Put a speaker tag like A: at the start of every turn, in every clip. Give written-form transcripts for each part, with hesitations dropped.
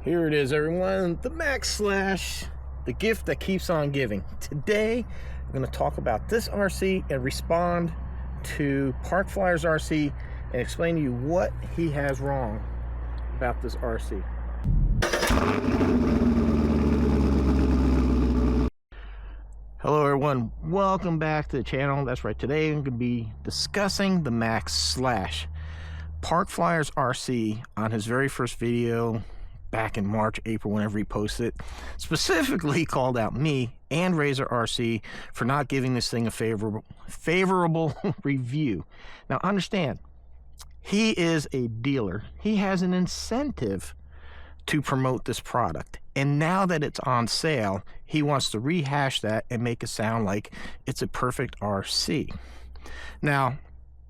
A: Here it is, everyone, the Maxx slash, the gift that keeps on giving. Today, I'm going to talk about this RC and respond to Park Flyers RC and explain to you what he has wrong about this RC. Hello everyone, welcome back to the channel. That's right, today I'm going to be discussing the Maxx slash Park Flyers RC on his very first video back in March, April, whenever he posted it. Specifically called out me and Razor RC for not giving this thing a favorable review. Now understand, he is a dealer. He has an incentive to promote this product. And now that it's on sale, he wants to rehash that and make it sound like it's a perfect RC. Now,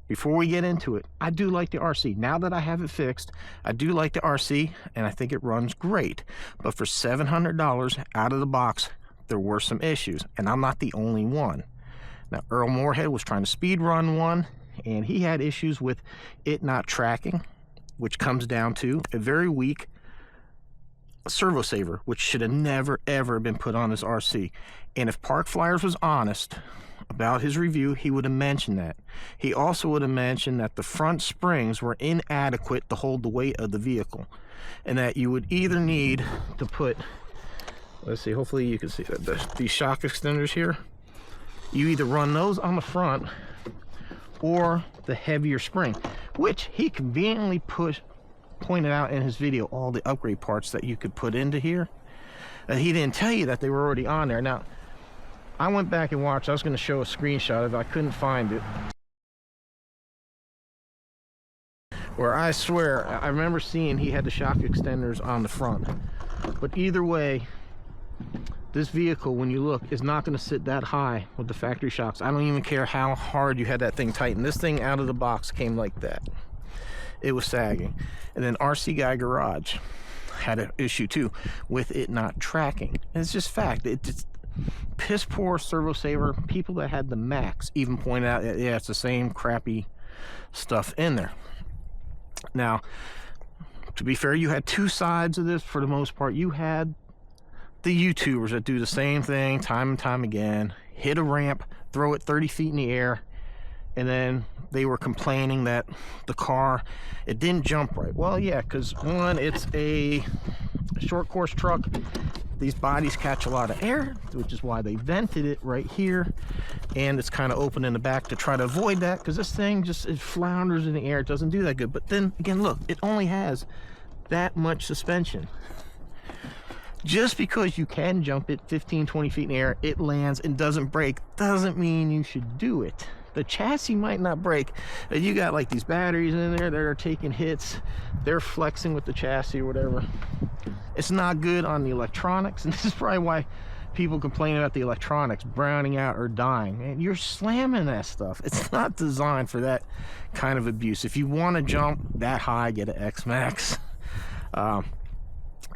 A: before we get into it, I do like the RC. Now that I have it fixed, I do like the RC, and I think it runs great. But for $700 out of the box, there were some issues, and I'm not the only one. Now, Earl Moorhead was trying to speed run one, and he had issues with it not tracking, which comes down to a very weak servo saver, which should have never, ever been put on this RC. And if Park Flyers was honest about his review, he would have mentioned that. He also would have mentioned that the front springs were inadequate to hold the weight of the vehicle, and that you would either need to put, let's see, hopefully you can see that these shock extenders here, you either run those on the front or the heavier spring, which he conveniently pointed out in his video, all the upgrade parts that you could put into here. He didn't tell you that they were already on there. Now, I went back and watched. I was going to show a screenshot of it. I couldn't find it. Where I swear, I remember seeing he had the shock extenders on the front. But either way, this vehicle, when you look, is not going to sit that high with the factory shocks. I don't even care how hard you had that thing tightened. This thing out of the box came like that. It was sagging. And then RC Guy Garage had an issue too with it not tracking. And it's just fact. It's piss poor servo saver. People that had the Maxx even pointed out that, yeah, it's the same crappy stuff in there. Now, to be fair, you had two sides of this for the most part. You had the YouTubers that do the same thing time and time again, hit a ramp, throw it 30 feet in the air, and then they were complaining that the car, it didn't jump right. Well, yeah, because one, it's a short course truck. These bodies catch a lot of air, which is why they vented it right here, and it's kind of open in the back to try to avoid that, because this thing just, it flounders in the air. It doesn't do that good. But then again, look, it only has that much suspension. Just because you can jump it 15-20 feet in the air, it lands and doesn't break, doesn't mean you should do it. The chassis might not break. You got like these batteries in there that are taking hits, they're flexing with the chassis or whatever. It's not good on the electronics, and this is probably why people complain about the electronics browning out or dying. Man, you're slamming that stuff. It's not designed for that kind of abuse. If you want to jump that high, get an X-Max.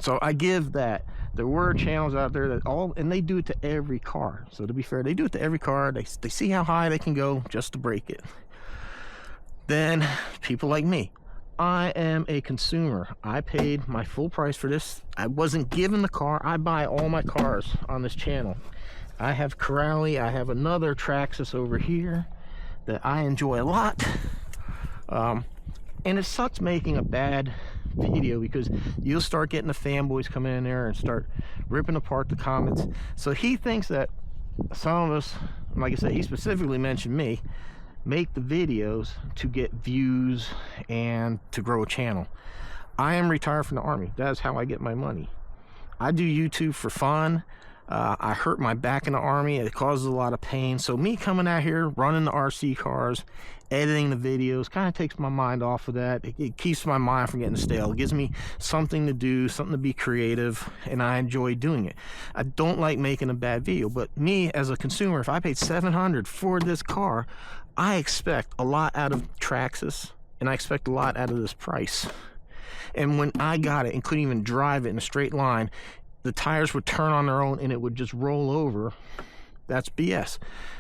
A: So I give that. There were channels out there that and they do it to every car. So to be fair, they do it to every car. They see how high they can go just to break it. Then people like me, I am a consumer. I paid my full price for this. I wasn't given the car. I buy all my cars on this channel. I have Corrali. I have another Traxxas over here that I enjoy a lot. And it sucks making a bad video, because you'll start getting the fanboys coming in there and start ripping apart the comments. So he thinks that some of us, like I said, he specifically mentioned me, make the videos to get views and to grow a channel. I am retired from the Army. That's how I get my money. I do YouTube for fun. I hurt my back in the Army. It causes a lot of pain. So me coming out here, running the RC cars, editing the videos, kind of takes my mind off of that. It keeps my mind from getting stale. It gives me something to do, something to be creative, and I enjoy doing it. I don't like making a bad video, but me as a consumer, if I paid $700 for this car, I expect a lot out of Traxxas, and I expect a lot out of this price. And when I got it and couldn't even drive it in a straight line, the tires would turn on their own and it would just roll over. That's BS.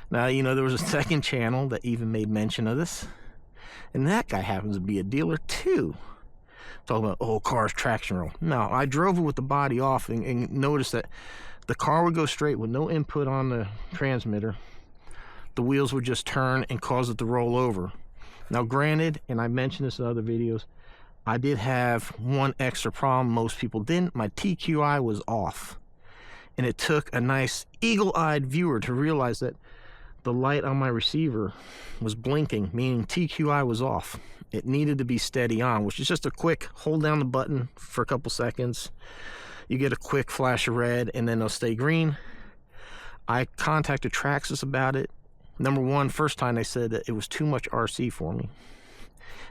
A: Now, you know, there was a second channel that even made mention of this, and that guy happens to be a dealer too. talking about, oh, car's traction roll. No, I drove it with the body off and noticed that the car would go straight with no input on the transmitter. The wheels would just turn and cause it to roll over. Now granted, and I mentioned this in other videos, I did have one extra problem most people didn't. My TQI was off. And it took a nice eagle-eyed viewer to realize that the light on my receiver was blinking, meaning TQI was off. It needed to be steady on, which is just a quick hold down the button for a couple seconds. You get a quick flash of red and then it'll stay green. I contacted Traxxas about it. Number one, first time they said that it was too much RC for me.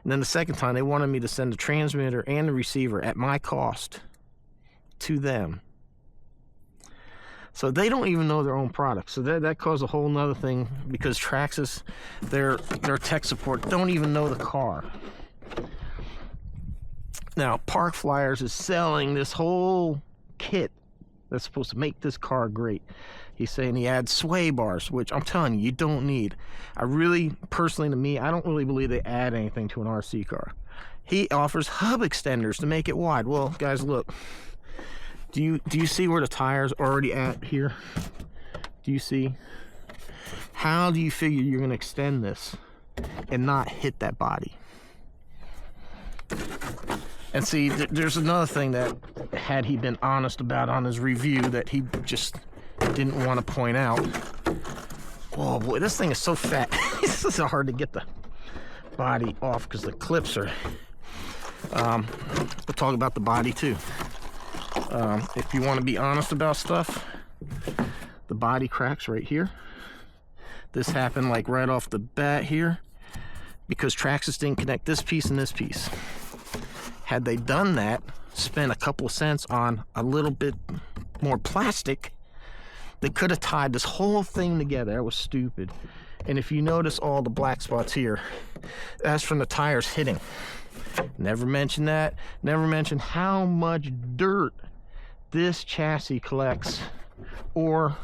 A: And then the second time they wanted me to send the transmitter and the receiver at my cost to them. So they don't even know their own product. So that caused a whole nother thing, because Traxxas, their tech support don't even know the car. Now, Park Flyers is selling this whole kit that's supposed to make this car great. He's saying he adds sway bars, which I'm telling you, you don't need. I really, personally, to me, I don't really believe they add anything to an RC car. He offers hub extenders to make it wide. Well, guys, look. Do you see where the tire's already at here? Do you see? How do you figure you're going to extend this and not hit that body? And see, there's another thing that, had he been honest about on his review, that he just didn't want to point out. Oh boy, this thing is so fat. This is hard to get the body off because the clips are. We'll talk about the body too. If you want to be honest about stuff, the body cracks right here. This happened like right off the bat here because Traxxas didn't connect this piece and this piece. Had they done that, spent a couple of cents on a little bit more plastic, they could have tied this whole thing together. That was stupid. And if you notice all the black spots here, that's from the tires hitting. Never mentioned that. Never mentioned how much dirt this chassis collects, or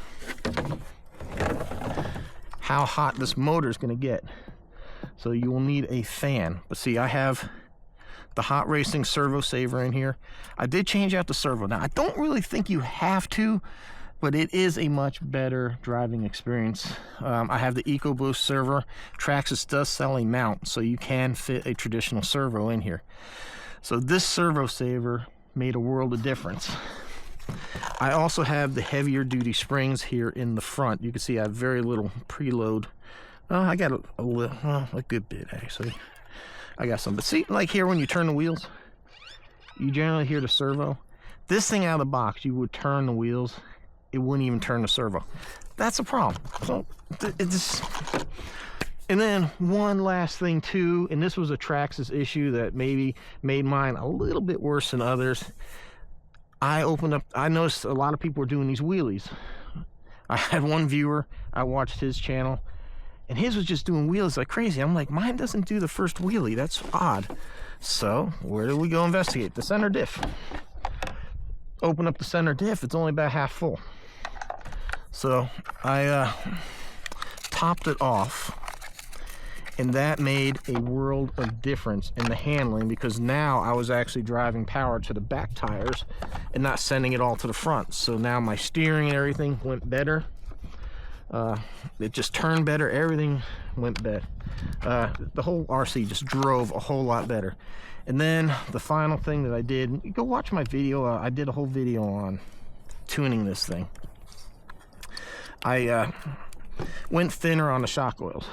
A: how hot this motor is going to get. So you will need a fan. But see, I have the Hot Racing servo saver in here. I did change out the servo. Now, I don't really think you have to, but it is a much better driving experience. I have the EcoBoost servo. Traxxas does sell a mount, so you can fit a traditional servo in here. So this servo saver made a world of difference. I also have the heavier duty springs here in the front. You can see I have very little preload. I got a good bit actually. I got some, but see, like here when you turn the wheels, you generally hear the servo. This thing out of the box, you would turn the wheels, it wouldn't even turn the servo. That's a problem. So it's. And then one last thing too, and this was a Traxxas issue that maybe made mine a little bit worse than others. I noticed a lot of people were doing these wheelies. I had one viewer, I watched his channel, and his was just doing wheelies like crazy. I'm like, mine doesn't do the first wheelie. That's odd. So where do we go investigate? The center diff. Open up the center diff, it's only about half full. So I topped it off, and that made a world of difference in the handling, because now I was actually driving power to the back tires and not sending it all to the front. So now my steering and everything went better. It just turned better. Everything went better. The whole RC just drove a whole lot better. And then the final thing that I did, go watch my video. I did a whole video on tuning this thing. I went thinner on the shock oils,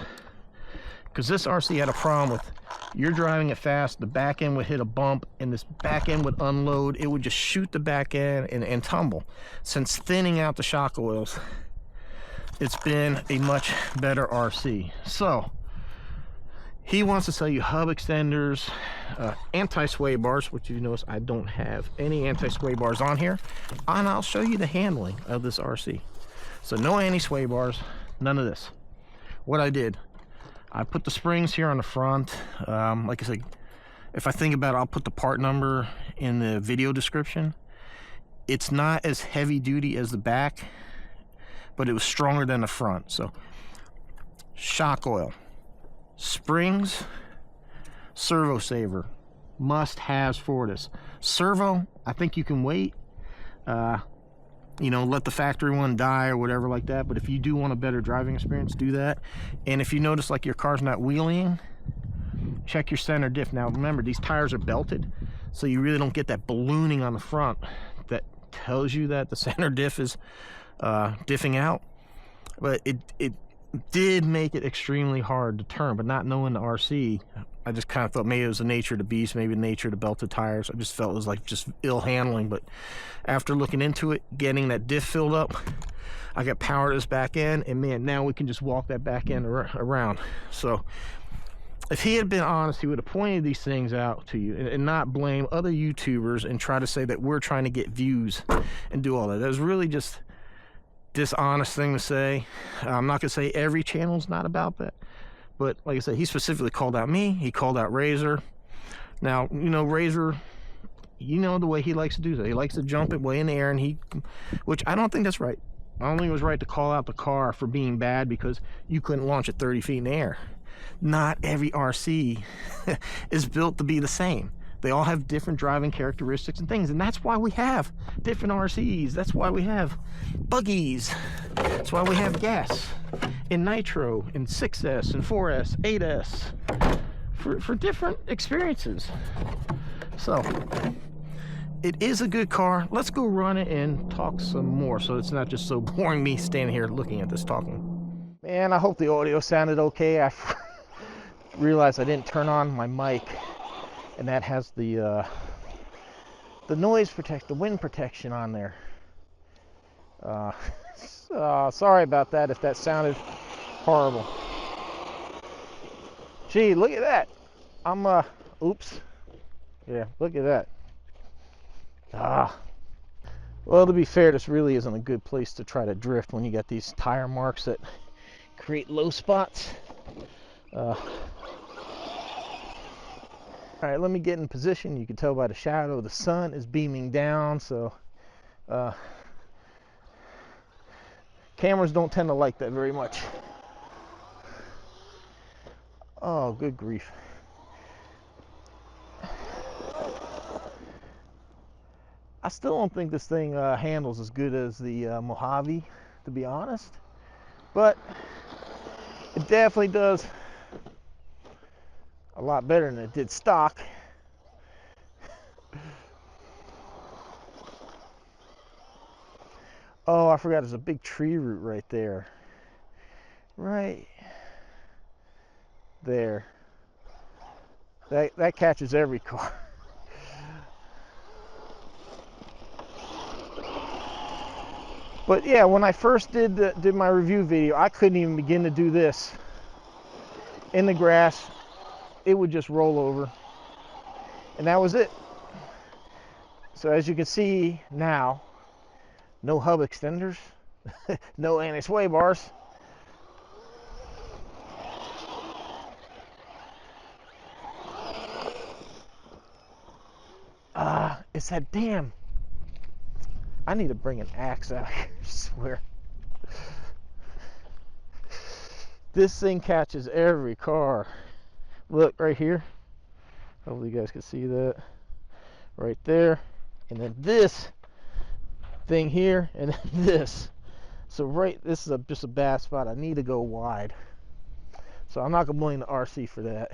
A: because this RC had a problem with, you're driving it fast, the back end would hit a bump, and this back end would unload. It would just shoot the back end and tumble. Since thinning out the shock oils, it's been a much better RC. So he wants to sell you hub extenders, anti-sway bars, which you notice I don't have any anti-sway bars on here, and I'll show you the handling of this RC. So no anti-sway bars, none of this. What I did, I put the springs here on the front. Like I said, if I think about it, I'll put the part number in the video description. It's not as heavy duty as the back, but it was stronger than the front. So shock oil, springs, servo saver, must-haves for this. Servo, I think you can wait. You know, let the factory one die or whatever like that. But if you do want a better driving experience, do that. And if you notice like your car's not wheeling, check your center diff. Now remember, these tires are belted, so you really don't get that ballooning on the front that tells you that the center diff is diffing out. But it did make it extremely hard to turn. But not knowing the RC, I just kind of thought maybe it was the nature of the beast, maybe the nature of the belted tires. I just felt it was like just ill handling. But after looking into it, getting that diff filled up, I got power to this back end, and man, now we can just walk that back end around. So if he had been honest, he would have pointed these things out to you and not blame other YouTubers and try to say that we're trying to get views and do all that. That was really just dishonest thing to say. I'm not gonna say every channel's not about that, but like I said, he specifically called out me. He called out Razor. Now, you know, Razor, you know the way he likes to do that. He likes to jump it way in the air, and which I don't think that's right. I don't think it was right to call out the car for being bad because you couldn't launch it 30 feet in the air. Not every RC is built to be the same. They all have different driving characteristics and things, and that's why we have different RCs. That's why we have buggies. That's why we have gas and nitro and 6S and 4S, 8S for different experiences. So it is a good car. Let's go run it and talk some more, so it's not just so boring me standing here looking at this talking. Man, I hope the audio sounded okay. I realized I didn't turn on my mic, and that has the noise the wind protection on there. Sorry about that if that sounded horrible. Gee, look at that. Oops. Yeah, look at that. Well, to be fair, this really isn't a good place to try to drift when you got these tire marks that create low spots. All right, let me get in position. You can tell by the shadow the sun is beaming down, so cameras don't tend to like that very much. Oh, good grief. I still don't think this thing handles as good as the Mojave, to be honest, but it definitely does a lot better than it did stock. Oh, I forgot there's a big tree root right there. Right there. That catches every car. But yeah, when I first did my review video, I couldn't even begin to do this in the grass. It would just roll over, and that was it. So as you can see now, no hub extenders, no anti-sway bars. It's that damn, I need to bring an axe out here, I swear. This thing catches every car. Look right here. Hopefully you guys can see that. Right there. And then this thing here, and then this. So this is just a bad spot. I need to go wide. So I'm not gonna blame the RC for that.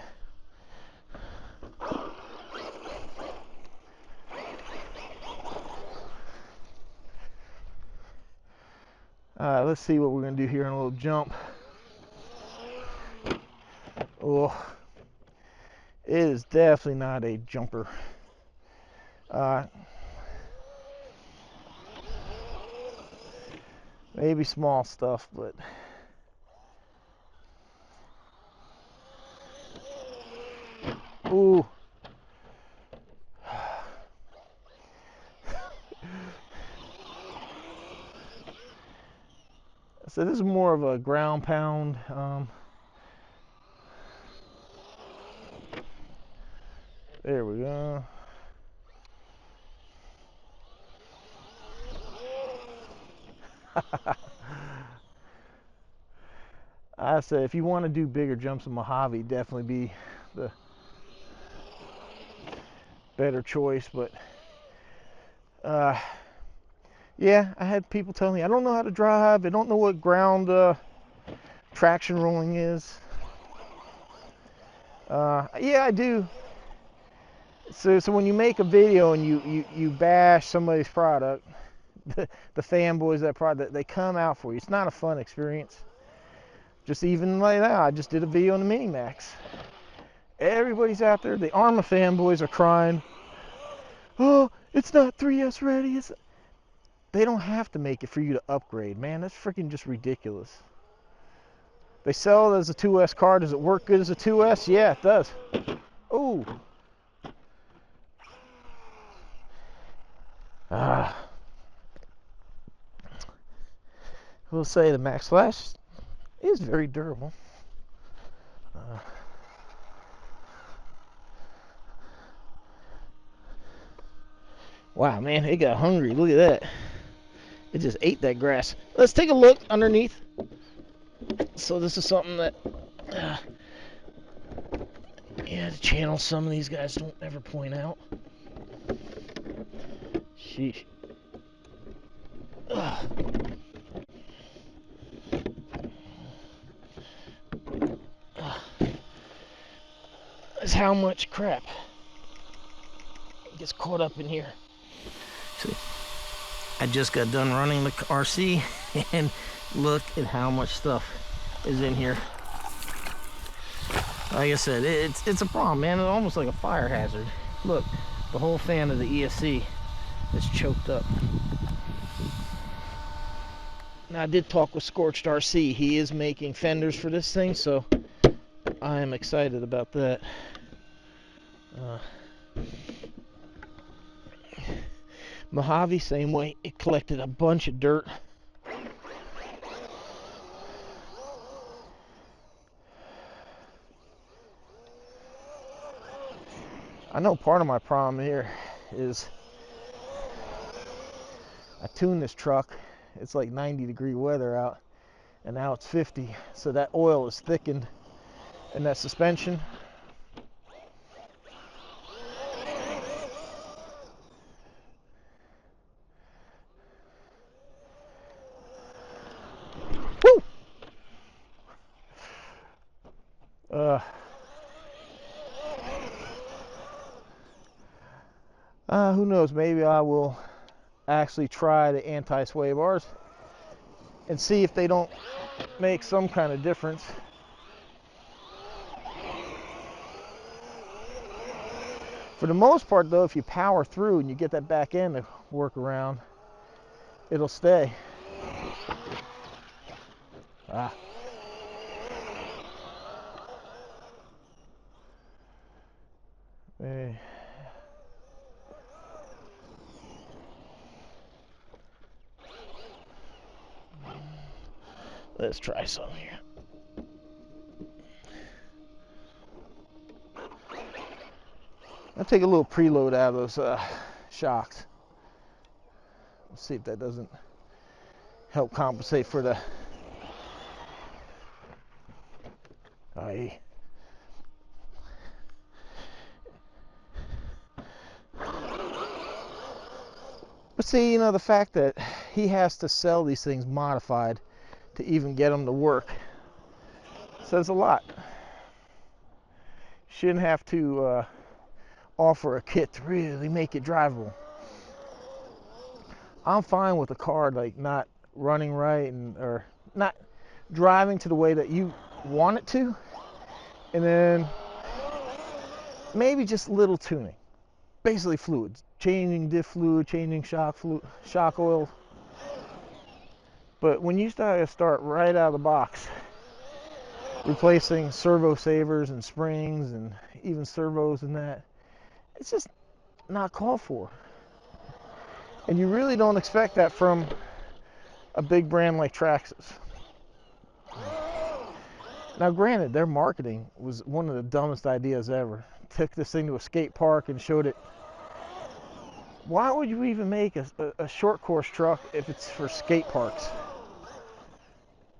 A: Let's see what we're gonna do here in a little jump. Oh, it is definitely not a jumper. Maybe small stuff, but ooh. So this is more of a ground pound. There we go. I said if you want to do bigger jumps in Mojave, definitely be better choice. But yeah, I had people tell me I don't know how to drive. I don't know what ground traction rolling is. Yeah, I do. So when you make a video and you bash somebody's product, the fanboys of that product, they come out for you. It's not a fun experience. Just even like that, I just did a video on the Mini Maxx. Everybody's out there. The ARMA fanboys are crying. Oh, it's not 3S ready. They don't have to make it for you to upgrade, man. That's freaking just ridiculous. They sell it as a 2S car. Does it work good as a 2S? Yeah, it does. Oh. I will say the Maxx Slash is very durable. Wow, man, it got hungry. Look at that. It just ate that grass. Let's take a look underneath. So this is something that, yeah, the channel, some of these guys don't ever point out. Sheesh. That's how much crap gets caught up in here. See, I just got done running the RC, and look at how much stuff is in here. Like I said, it's a problem, man. It's almost like a fire hazard. Look, the whole fan of the ESC is choked up. Now, I did talk with Scorched RC. He is making fenders for this thing, so I am excited about that. Mojave, same way. It collected a bunch of dirt. I know part of my problem here is I tuned this truck. It's like 90-degree weather out, and now it's 50. So that oil is thickened in that suspension. Woo! Who knows? Maybe I will actually try the anti-sway bars and see if they don't make some kind of difference. For the most part, though, if you power through and you get that back end to work around, it'll stay. Hey. Let's try some here. I'll take a little preload out of those shocks. Let's see if that doesn't help compensate for the... Aye. But see, you know, the fact that he has to sell these things modified to even get them to work says a lot. Shouldn't have to offer a kit to really make it drivable. I'm fine with a car like not running right or not driving to the way that you want it to, and then maybe just little tuning, basically fluids, changing diff fluid, changing shock oil. But when you start right out of the box, replacing servo savers and springs and even servos and that, it's just not called for. And you really don't expect that from a big brand like Traxxas. Now granted, their marketing was one of the dumbest ideas ever. Took this thing to a skate park and showed it. Why would you even make a short course truck if it's for skate parks?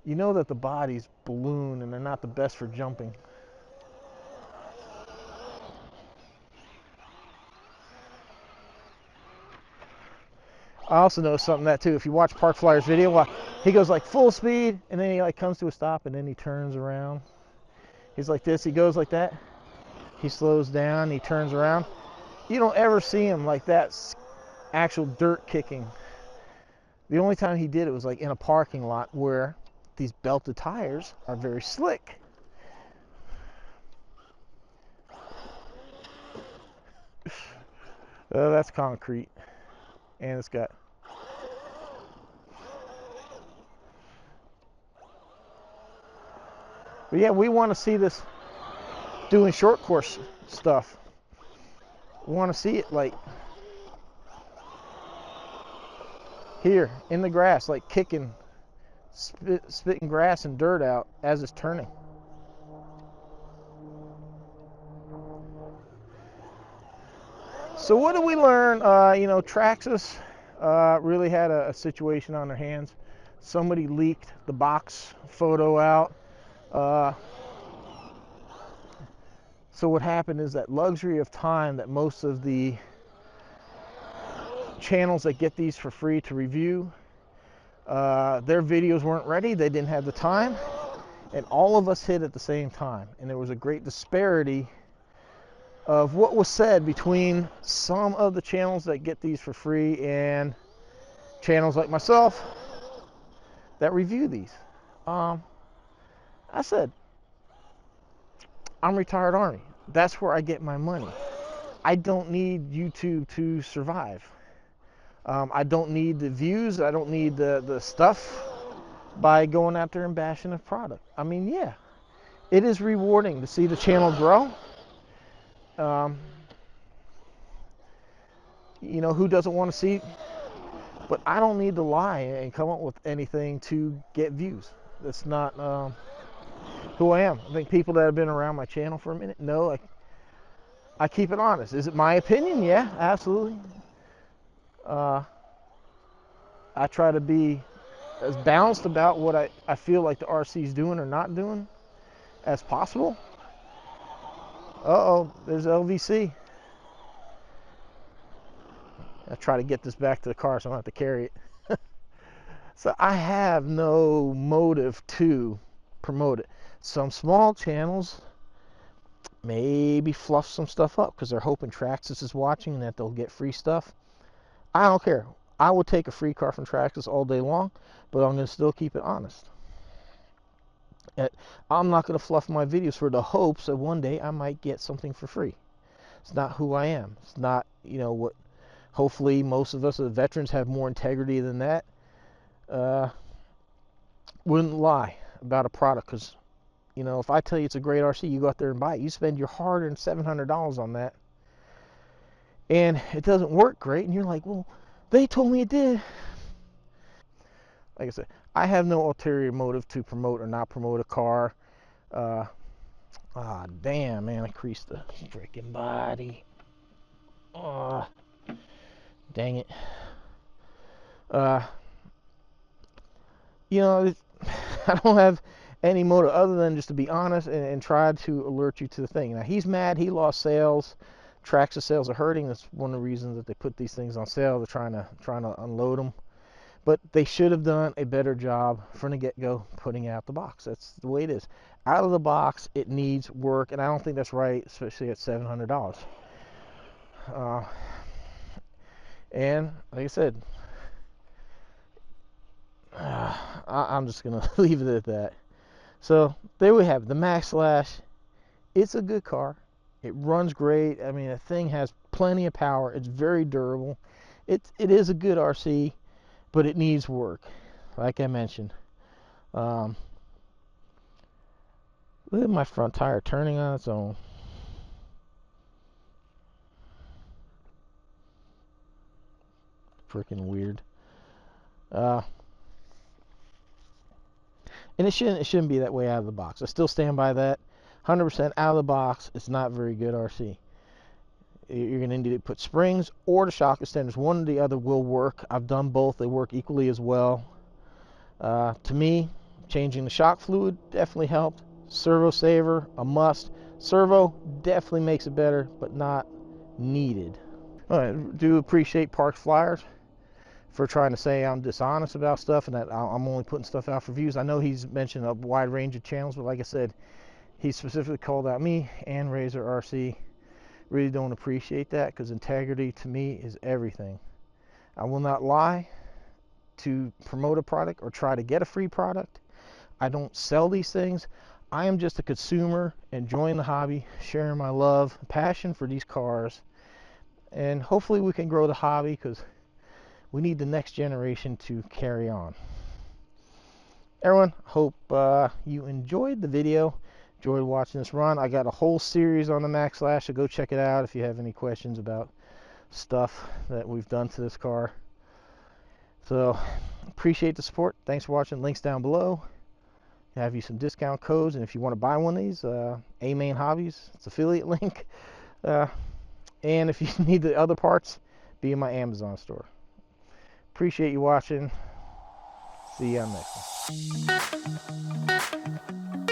A: You know that the bodies balloon and they're not the best for jumping. I also know something that too. If you watch Park Flyer's video, he goes like full speed, and then he like comes to a stop, and then he turns around. He's like this. He goes like that. He slows down. He turns around. You don't ever see him like that, actual dirt kicking. The only time he did it was like in a parking lot where these belted tires are very slick. That's concrete, and it's got. But yeah, we want to see this doing short course stuff. We want to see it like here in the grass, like kicking, spitting grass and dirt out as it's turning. So what did we learn? You know, Traxxas really had a situation on their hands. Somebody leaked the box photo out. So what happened is that luxury of time that most of the channels that get these for free to review, their videos weren't ready. They didn't have the time. And all of us hit at the same time. And there was a great disparity of what was said between some of the channels that get these for free and channels like myself that review these. I said, I'm retired Army. That's where I get my money. I don't need YouTube to survive. I don't need the views. I don't need the stuff by going out there and bashing a product. I mean, yeah, it is rewarding to see the channel grow. You know, who doesn't want to see? But I don't need to lie and come up with anything to get views. That's not who I am. I think people that have been around my channel for a minute know I keep it honest. Is it my opinion? Yeah, absolutely. I try to be as balanced about what I feel like the RC is doing or not doing as possible. Uh-oh, there's LVC. I try to get this back to the car so I don't have to carry it. So I have no motive to promote it. Some small channels maybe fluff some stuff up because they're hoping Traxxas is watching and that they'll get free stuff. I don't care. I would take a free car from Traxxas all day long, but I'm going to still keep it honest. I'm not going to fluff my videos for the hopes that one day I might get something for free. It's not who I am. It's not, you know, what. Hopefully most of us as veterans have more integrity than that. Wouldn't lie about a product because, you know, if I tell you it's a great RC, you go out there and buy it. You spend your hard-earned $700 on that, and it doesn't work great, and you're like, well, they told me it did. Like I said, I have no ulterior motive to promote or not promote a car. Damn, man, I creased the freaking body. Dang it. You know, I don't have any motive other than just to be honest and try to alert you to the thing. Now, he's mad. He lost sales. Traxxas sales are hurting. That's one of the reasons that they put these things on sale. They're trying to unload them. But they should have done a better job from the get-go putting out the box. That's the way it is. Out of the box, it needs work, and I don't think that's right, especially at $700. And like I said, I'm just going to leave it at that. So there we have the Maxx Slash. It's a good car. It runs great. I mean, the thing has plenty of power. It's very durable. It is a good RC, but it needs work, like I mentioned. Look at my front tire turning on its own. Freaking weird. And it shouldn't be that way out of the box. I still stand by that. 100% out of the box, it's not very good RC. You're going to need to put springs or the shock extenders. One or the other will work. I've done both. They work equally as well. To me, changing the shock fluid definitely helped. Servo saver, a must. Servo definitely makes it better, but not needed. I do appreciate Park Flyers for trying to say I'm dishonest about stuff and that I'm only putting stuff out for views. I know he's mentioned a wide range of channels, but like I said, he specifically called out me and Razor RC. Really don't appreciate that, because integrity to me is everything. I will not lie to promote a product or try to get a free product. I don't sell these things. I am just a consumer enjoying the hobby, sharing my love, passion for these cars, and hopefully we can grow the hobby, because we need the next generation to carry on. Everyone, hope you enjoyed the video, enjoyed watching this run. I got a whole series on the Maxx Slash, so go check it out if you have any questions about stuff that we've done to this car. So appreciate the support. Thanks for watching. Links down below. Have you some discount codes, and if you want to buy one of these, AMAIN Hobbies, it's affiliate link. And if you need the other parts, be in my Amazon store. Appreciate you watching. See you on the next one.